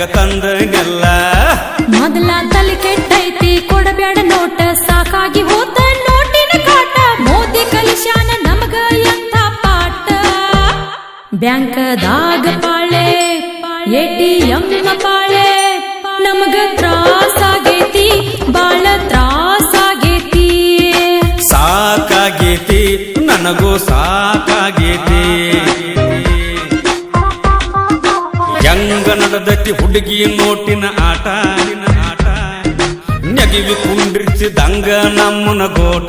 ಮನ್ಯಾಗ ತಂದನೆಲ್ಲ ಮೊದಲ ತಲೆ ಕೆಟ್ಟೈತಿ ಕೊಡಬ್ಯಾಡ ನೋಟ ಸಾಕಾಗಿ ಹೋತ ನೋಟಿನ ಕಾಟ ಮೋದಿ ಕಲಿಶಾನ ನಮಗ ಎಂಥ ಪಾಠ ಬ್ಯಾಂಕದಾಗ ಪಾಳೆ ATM ಪಾಳೆ ನಮಗ ತ್ರಾಸಾಗೈತಿ ಬಾಳ ತ್ರಾಸಾಗೈತಿ ಸಾಕಾಗೈತಿ ನನಗೂ ಸಾಕಾಗೈತಿ ಹೆಂಗ ನಡೆದತಿ ಹುಡುಗಿ ನೋಟಿನ ಆಟ ನೆಗಿವಿ ಕುಂಡ್ರಿಸಿದಂಗ ನಮ್ಮನ ಗೋಟ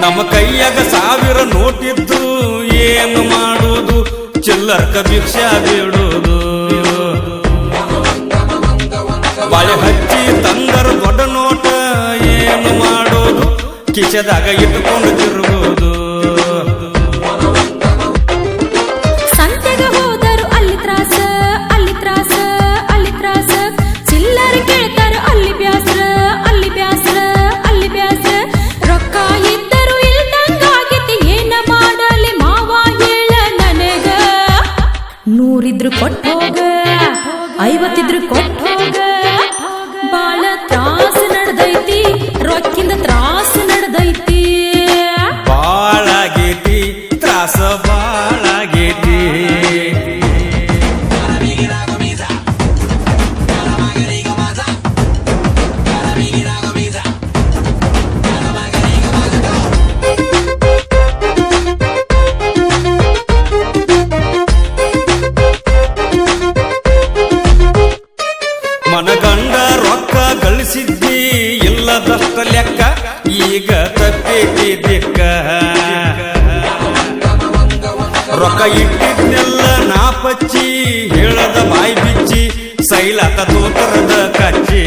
ನಮ್ಮ ಕೈಯಾಗ 1000 ನೋಟಿದ್ದು ಏನು ಮಾಡುವುದು ಚಿಲ್ಲರ್ಕ ಭಿಕ್ಷಾ ಬಿಡುವುದು ಬಾಳೆ ಹಚ್ಚಿ ತಂದರ ದೊಡ್ಡ ನೋಟ ಏನು ಮಾಡೋದು ಕಿಸೆದಾಗ ಇಟ್ಟುಕೊಂಡು ತಿರುಗುವುದು ಸಂತೆಗ ಹೋದರು ಅಲ್ಲಿ ತ್ರಾಸ ಅಲ್ಲಿ ತ್ರಾಸ ಅಲ್ಲಿ ತ್ರಾಸ ಚಿಲ್ಲರ ಕೇಳ್ತಾರ ಅಲ್ಲಿ ಬ್ಯಾಸ್ರ ಅಲ್ಲಿ ಬ್ಯಾಸ್ರ ಅಲ್ಲಿ ಬ್ಯಾಸ್ರ ರೊಕ್ಕ ಇದ್ದರು ಇಲ್ದಂಗಾಗಿತಿ ಏನ ಮಾಡಲಿ ಮಾವ ಹೇಳ ನನಗ 100 ಇದ್ರು ಕೊಟ್ಟೋಗ 50 ಇದ್ರು ಕೊಟ್ಟೋಗ ಬಾಳ ತ್ರಾಸ ನಡೆದೈತಿ ರೊಕ್ಕಿಂದ ತ್ರಾಸ ನಡೆದೈತಿ ಬಾಳಾಗೈತಿ ತ್ರಾಸ ಬಾಳಾಗೈತಿ ಮನಗಂಡ ರೊಕ್ಕ ಗಳಿಸಿದ್ದಿ ಇಲ್ಲದಷ್ಟ ಲೆಕ್ಕ ಈಗ ತಪ್ಪೇತಿ ದಿಕ್ಕ ರೊಕ್ಕ ಇಟ್ಟಿದ್ನೆಲ್ಲ ನಾಪಚ್ಚಿ ಹೇಳದ ಬಾಯಿ ಬಿಚ್ಚಿ ಸೈಲಾತ ತೋತರದ ಕಚ್ಚಿ